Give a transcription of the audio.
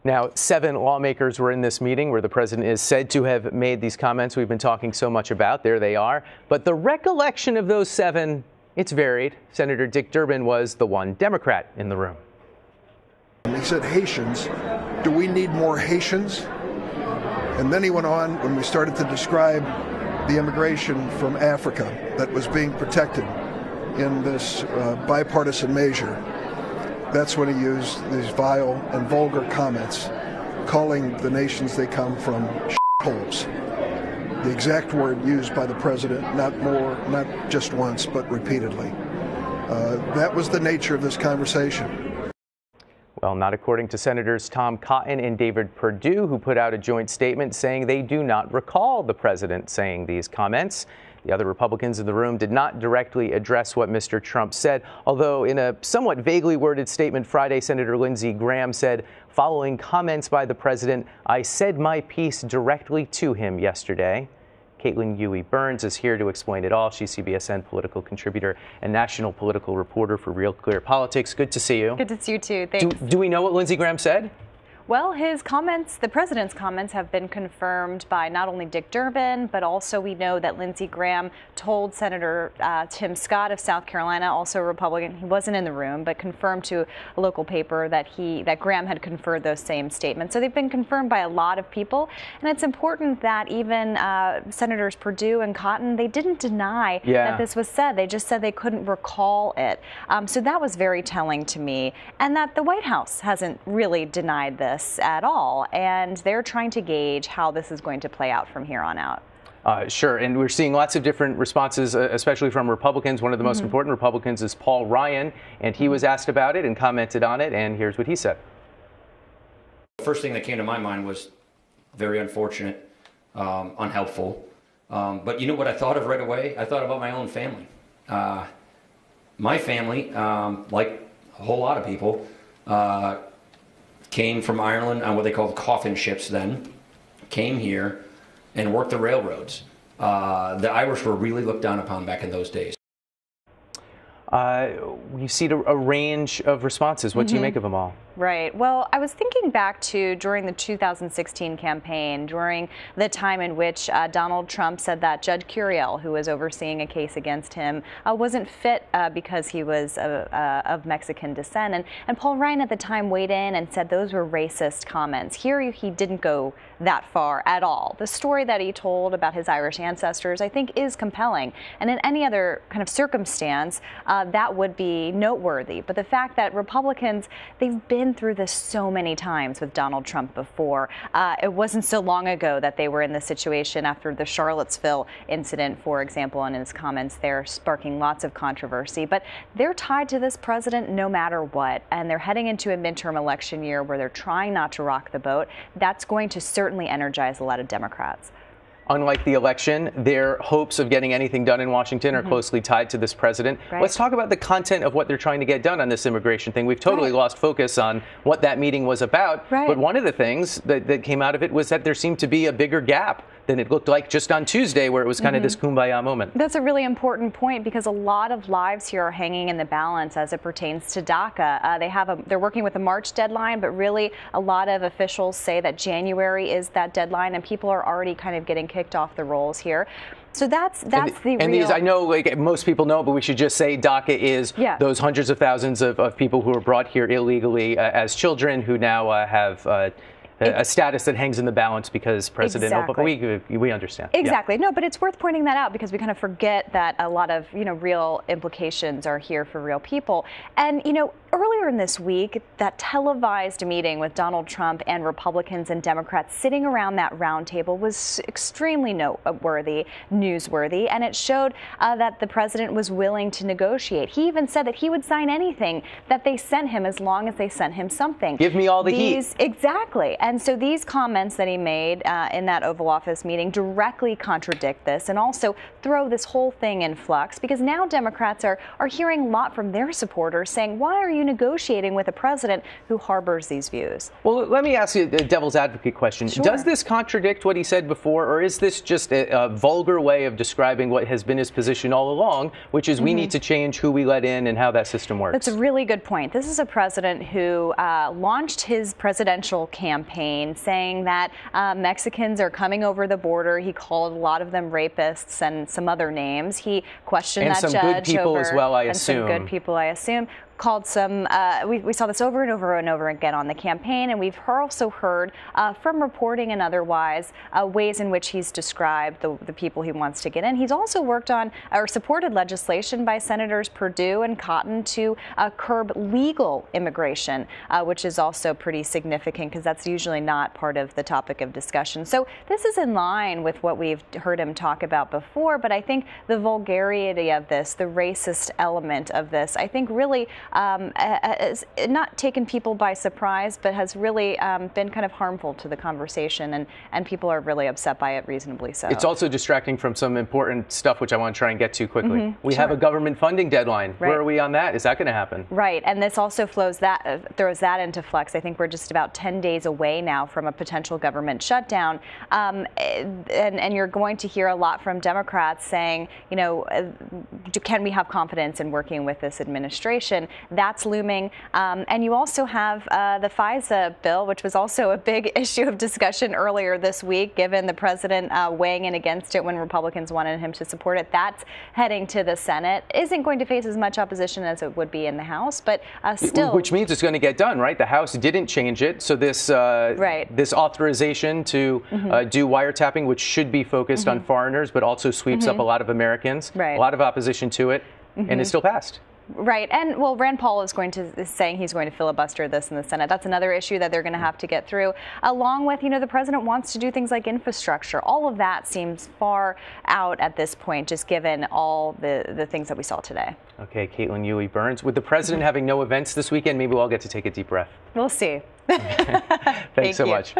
Now, 7 lawmakers were in this meeting where the president is said to have made these comments we've been talking so much about. There they are. But the recollection of those 7, it's varied. Senator Dick Durbin was the one Democrat in the room. He said, Haitians, do we need more Haitians? And then he went on when we started to describe the immigration from Africa that was being protected in this bipartisan measure. That's when he used these vile and vulgar comments, calling the nations they come from holes. The exact word used by the president, not just once, but repeatedly. That was the nature of this conversation. Well, not according to Senators Tom Cotton and David Perdue, who put out a joint statement saying they do not recall the president saying these comments. The other Republicans in the room did not directly address what Mr. Trump said, although in a somewhat vaguely worded statement Friday, Senator Lindsey Graham said, following comments by the president, I said my piece directly to him yesterday. Caitlin Huey-Burns is here to explain it all. She's CBSN political contributor and national political reporter for RealClearPolitics. Good to see you. Good to see you, too. Thanks. Do we know what Lindsey Graham said? Well, his comments, the president's comments, have been confirmed by not only Dick Durbin, but also we know that Lindsey Graham told Senator Tim Scott of South Carolina, also a Republican, he wasn't in the room, but confirmed to a local paper that Graham had conferred those same statements. So they've been confirmed by a lot of people, and it's important that even Senators Perdue and Cotton, they didn't deny that this was said. They just said they couldn't recall it. So that was very telling to me, and that the White House hasn't really denied this at all, and they're trying to gauge how this is going to play out from here on out. Sure, and we're seeing lots of different responses, especially from Republicans. One of the most important Republicans is Paul Ryan, and he was asked about it and commented on it, and here's what he said. The first thing that came to my mind was very unfortunate, unhelpful, but you know what I thought of right away? I thought about my own family. My family, like a whole lot of people, came from Ireland on what they called coffin ships then, came here and worked the railroads. The Irish were really looked down upon back in those days. We've seen a range of responses. What do you make of them all? Right. Well, I was thinking back to during the 2016 campaign, during the time in which Donald Trump said that Judge Curiel, who was overseeing a case against him, wasn't fit because he was of Mexican descent. And Paul Ryan at the time weighed in and said those were racist comments. Here he didn't go that far at all. The story that he told about his Irish ancestors, I think, is compelling. And in any other kind of circumstance, that would be noteworthy. But the fact that Republicans, they've been through this so many times with Donald Trump before. It wasn't so long ago that they were in this situation after the Charlottesville incident, for example, and his comments there sparking lots of controversy. But they're tied to this president no matter what, and they're heading into a midterm election year where they're trying not to rock the boat. That's going to certainly energize a lot of Democrats. Unlike the election, their hopes of getting anything done in Washington are closely tied to this president. Right. Let's talk about the content of what they're trying to get done on this immigration thing. We've totally lost focus on what that meeting was about. But one of the things that came out of it was that there seemed to be a bigger gap than it looked like just on Tuesday, where it was kind of this kumbaya moment. That's a really important point, because a lot of lives here are hanging in the balance as it pertains to DACA. They're working with a March deadline, but really a lot of officials say that January is that deadline, and people are already kind of getting kicked off the rolls here. So that's these, I know, like most people know, but we should just say DACA is those hundreds of thousands of people who were brought here illegally as children who now have a status that hangs in the balance because President Obama, we understand. Exactly. No, but it's worth pointing that out because we kind of forget that a lot of, real implications are here for real people. And, earlier in this week, that televised meeting with Donald Trump and Republicans and Democrats sitting around that round table was extremely newsworthy, and it showed that the president was willing to negotiate. He even said that he would sign anything that they sent him as long as they sent him something. Give me all the heat. Exactly. And so these comments that he made in that Oval Office meeting directly contradict this and also throw this whole thing in flux, because now Democrats are hearing a lot from their supporters saying, why are you negotiating with a president who harbors these views? Well, let me ask you a devil's advocate question. Sure. Does this contradict what he said before, or is this just a vulgar way of describing what has been his position all along, which is we need to change who we let in and how that system works? That's a really good point. This is a president who launched his presidential campaign saying that Mexicans are coming over the border. He called a lot of them rapists and some other names. He questioned that judge and some good people as well, I assume. And some good people, I assume. Called some, we saw this over and over and over again on the campaign, and we've also heard from reporting and otherwise ways in which he's described the people he wants to get in. He's also worked on or supported legislation by Senators Perdue and Cotton to curb legal immigration, which is also pretty significant because that's usually not part of the topic of discussion. So this is in line with what we've heard him talk about before, but I think the vulgarity of this, the racist element of this, I think really has not taken people by surprise, but has really been kind of harmful to the conversation, and people are really upset by it, reasonably so. It's also distracting from some important stuff, which I want to try and get to quickly. We Sure. have a government funding deadline. Right. Where are we on that? Is that going to happen? Right, and this also throws that into flux. I think we're just about 10 days away now from a potential government shutdown, and you're going to hear a lot from Democrats saying, you know, can we have confidence in working with this administration? That's looming. And you also have the FISA bill, which was also a big issue of discussion earlier this week, given the president weighing in against it when Republicans wanted him to support it. That's heading to the Senate. Isn't going to face as much opposition as it would be in the House, but still. Which means it's going to get done, right? The House didn't change it. So this this authorization to do wiretapping, which should be focused on foreigners, but also sweeps up a lot of Americans, a lot of opposition to it, and it still passed. Right. And well, Rand Paul is saying he's going to filibuster this in the Senate. That's another issue that they're going to have to get through, along with, you know, the president wants to do things like infrastructure. All of that seems far out at this point, just given all the things that we saw today. Okay, Caitlin Huey-Burns. With the president having no events this weekend, maybe we'll all get to take a deep breath. We'll see. Thanks so much.